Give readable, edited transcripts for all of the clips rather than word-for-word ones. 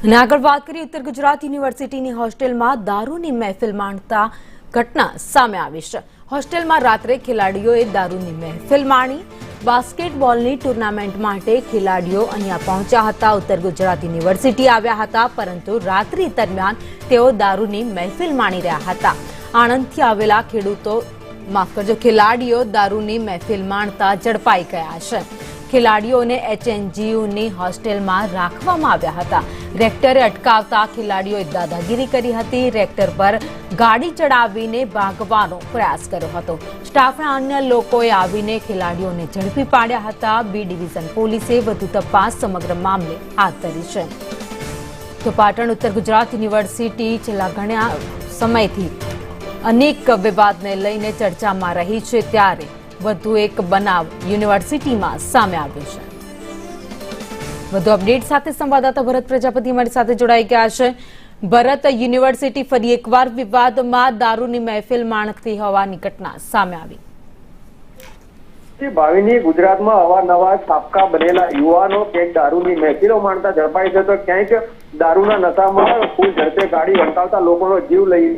અને આગળ વાત કરીએ ઉત્તર ગુજરાત યુનિવર્સિટીની હોસ્ટેલમાં દારૂની મહેફિલ માણતા ઘટના સામે આવી છે। હોસ્ટેલમાં રાત્રે ખેલાડીઓએ દારૂની મહેફિલ માણી। બાસ્કેટબોલની ટુર્નામેન્ટ માટે ખેલાડીઓ અહીંયા પહોંચ્યા હતા। ઉત્તર ગુજરાત યુનિવર્સિટી આવ્યા હતા, પરંતુ રાત્રિ દરમિયાન તેઓ દારૂની મહેફિલ માણી રહ્યા હતા। આણંદથી આવેલા ખેલાડીઓ દારૂની મહેફિલ માણતા ઝડપાઈ ગયા છે। ખેલાડીઓને HNGUની હોસ્ટેલમાં રાખવામાં આવ્યા હતા। રેક્ટરે અટકાવતા ખેલાડીઓએ દાદાગીરી કરી હતી। રેક્ટર પર ગાડી ચડાવીને ભાગવાનો પ્રયાસ કર્યો હતો। સ્ટાફના અન્ય લોકોએ આવીને ખેલાડીઓને ઝડપી પાડ્યા હતા। બી ડિવિઝન પોલીસે વધુ તપાસ સમગ્ર મામલે હાથ ધરી છે। તો પાટણ ઉત્તર ગુજરાત યુનિવર્સિટી છેલ્લા ઘણા સમયથી અનેક વિવાદને લઈને ચર્ચામાં રહી છે, ત્યારે વધુ એક બનાવ યુનિવર્સિટીમાં સામે આવ્યો છે। વધુ અપડેટ સાથે સંવાદદાતા ભરત પ્રજાપતિ અમારી સાથે જોડાઈ ગયા છે। ભરત, યુનિવર્સિટી ફરી એકવાર વિવાદમાં દારૂની મહેફિલ માણતી હોવાની ઘટના સામે આવી। ભાવિની ગુજરાતમાં અવારનવાર સાબકા બનેલા યુવાનો ક્યાંક દારૂની મહેફિલો માણતા ઝડપાય છે, તો ક્યાંક દારૂના નશામાં ફૂલ ઝડપે ગાડી હંકાવતા લોકોનો જીવ લઈ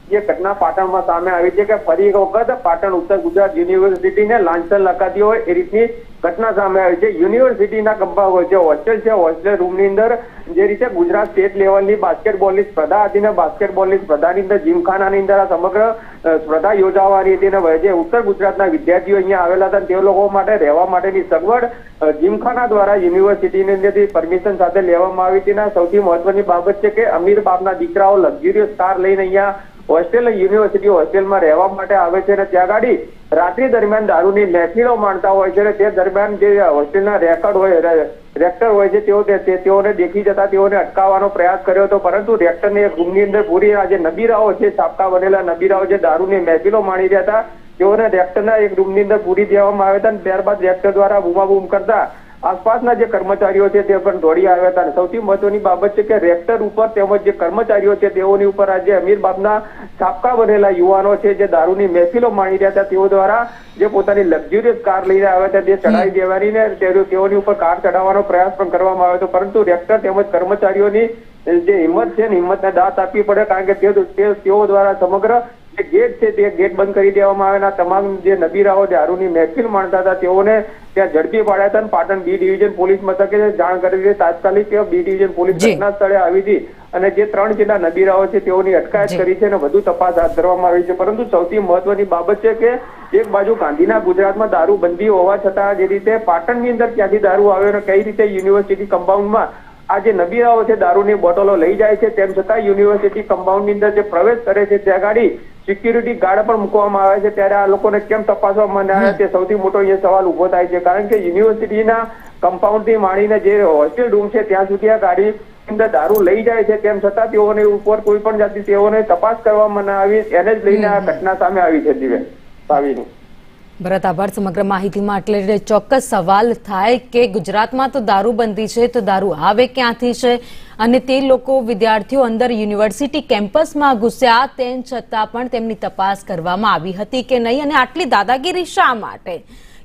ये घटना पाटण में सामने आई है कि फरी एक वक्त पाटण उत्तर गुजरात यूनिवर्सिटी ने लांछन लगाती हो ए रीतनी घटना सामे आई है। यूनिवर्सिटी कंपाउंड होस्टेल है, होस्टेल रूम ની અંદર જે રીતે ગુજરાત સ્ટેટ લેવલની બાસ્કેટબોલની સ્પર્ધા હતી ને બાસ્કેટબોલની સ્પર્ધાની અંદર જીમખાનાની અંદર આ સમગ્ર સ્પર્ધા યોજાવાની હતી ને જે ઉત્તર ગુજરાતના વિદ્યાર્થીઓ અહીંયા આવેલા હતા તે લોકો માટે રહેવા માટેની સગવડ જીમખાના દ્વારા યુનિવર્સિટીની અંદરથી પરમિશન સાથે લેવામાં આવી હતી। સૌથી મહત્વની બાબત છે કે અમીર બાપના દીકરાઓ લક્ઝરિયસ કાર લઈને અહીંયા હોસ્ટેલ યુનિવર્સિટી હોસ્ટેલમાં રહેવા માટે આવે છે અને ત્યાં ગાડી રાત્રિ દરમિયાન દારૂની મહેફિલો માણતા હોય છે। તે દરમિયાન જે હોસ્ટેલના રેક્ટર હોય છે તેઓને દેખી જતા તેઓને અટકાવવાનો પ્રયાસ કર્યો હતો, પરંતુ રેક્ટરને એક રૂમની અંદર પૂરી જે નબીરાઓ છે, સાબકા બનેલા નબીરાઓ જે દારૂની મહેફિલો માણી રહ્યા હતા તેઓને રેક્ટરના એક રૂમની અંદર પૂરી દેવામાં આવ્યા હતા। ત્યારબાદ રેક્ટર દ્વારા બૂમાબૂમ કરતા આસપાસના જે કર્મચારીઓ છે તે પણ દોડી આવ્યા હતા। સૌથી મહત્વની બાબત છે કે રેક્ટર ઉપર તેમજ જે કર્મચારીઓ છે તેઓની ઉપર આજે અમીર બાપના સાબકા બનેલા યુવાનો છે જે દારૂની મહેફિલો માણી રહ્યા હતા તેઓ દ્વારા જે પોતાની લક્ઝરિયસ કાર લઈને આવ્યા હતા તે ચડાવી દેવાની ને તેઓની ઉપર કાર ચડાવવાનો પ્રયાસ પણ કરવામાં આવ્યો હતો, પરંતુ રેક્ટર તેમજ કર્મચારીઓની જે હિંમત છે ને હિંમતને દાંત આપવી પડે, કારણ કે તેઓ દ્વારા સમગ્ર જે ગેટ છે તે ગેટ બંધ કરી દેવામાં આવ્યા। તમામ જે નબીરાઓ દારૂની મહેફિલ માણતા હતા તેઓને ત્યાં ઝડપી પાડ્યા હતા। પાટણ બી ડિવિઝન પોલીસ મથકે જાણ કરી હતી। તાત્કાલિક બી ડિવિઝન પોલીસ ઘટના સ્થળે આવી હતી અને જે 3 જેટલા નબીરાઓ છે તેઓની અટકાયત કરી છે અને વધુ તપાસ હાથ ધરવામાં આવી છે। પરંતુ સૌથી મહત્વની બાબત છે કે એક બાજુ ગાંધીના ગુજરાતમાં દારૂ બંધી હોવા છતાં જે રીતે પાટણની અંદર ક્યાંથી દારૂ આવ્યો અને કઈ રીતે યુનિવર્સિટી કમ્પાઉન્ડમાં આ જે નબીરાઓ છે દારૂની બોટલો લઈ જાય છે, તેમ છતાં યુનિવર્સિટી કમ્પાઉન્ડની અંદર જે પ્રવેશ કરે છે ત્યાં ગાડી સિક્યુરિટી ગાર્ડ પણ મૂકવામાં આવે છે, ત્યારે આ લોકોને કેમ તપાસવામાં ના આવે તે સૌથી મોટો અહીંયા સવાલ ઉભો થાય છે। કારણ કે યુનિવર્સિટીના કમ્પાઉન્ડથી માંડીને જે હોસ્ટેલ રૂમ છે ત્યાં સુધી આ ગાડી અંદર દારૂ લઈ જાય છે, તેમ છતાં તેઓને ઉપર કોઈ પણ જાતની તેઓને તપાસ કરવામાં ના આવી, એને જ લઈને આ ઘટના સામે આવી છે। દિવ્યા ભાવિની ભરત, આભાર સમગ્ર માહિતીમાં। એટલે ચોક્કસ સવાલ થાય કે ગુજરાતમાં તો દારૂબંધી છે, તો દારૂ આવે ક્યાંથી છે? અને તે લોકો વિદ્યાર્થીઓ અંદર યુનિવર્સિટી કેમ્પસમાં ઘૂસ્યા તેમ છતાં પણ તેમની તપાસ કરવામાં આવી હતી કે નહીં? અને આટલી દાદાગીરી શા માટે?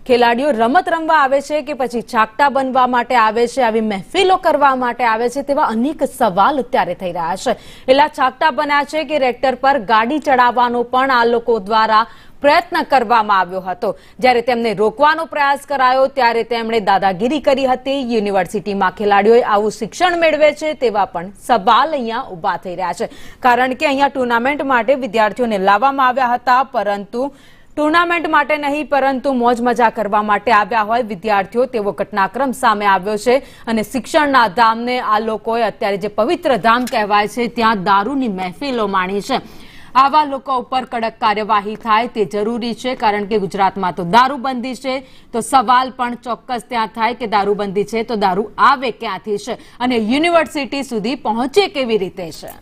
ખેલાડીઓ રમત રમવા આવે છે કે પછી છાકટા બનવા માટે આવે છે, આવી મહેફિલો કરવા માટે આવે છે? તેવા અનેક સવાલ અત્યારે થઈ રહ્યા છે। એટલા છાકટા બન્યા છે કે રેક્ટર પર ગાડી ચડાવવાનો પણ આ લોકો દ્વારા પ્રયત્ન કરવામાં આવ્યો હતો। જ્યારે તેમને રોકવાનો પ્રયાસ કરાયો ત્યારે તેમણે દાદાગીરી કરી હતી। યુનિવર્સિટીમાં ખેલાડીઓએ આવું શિક્ષણ મેળવે છે તેવા પણ સવાલ અહીંયા ઉભા થઈ રહ્યા છે, કારણ કે અહીંયા ટુર્નામેન્ટ માટે વિદ્યાર્થીઓને લાવવામાં આવ્યા હતા, પરંતુ ટુર્નામેન્ટ માટે નહીં પરંતુ મોજ મજા કરવા માટે આવ્યા હોય વિદ્યાર્થીઓ તેવો ઘટનાક્રમ સામે આવ્યો છે। અને શિક્ષણના ધામને આ લોકોએ અત્યારે જે પવિત્ર ધામ કહેવાય છે ત્યાં દારૂની મહેફિલો માણી છે। આવા લોકો ઉપર કડક કાર્યવાહી થાય તે જરૂરી છે, કારણ કે ગુજરાતમાં તો દારૂબંધી છે, તો સવાલ પણ ચોક્કસ ત્યાં થાય કે દારૂબંધી છે તો દારૂ આવે ક્યાંથી છે અને યુનિવર્સિટી સુધી પહોંચે કેવી રીતે છે?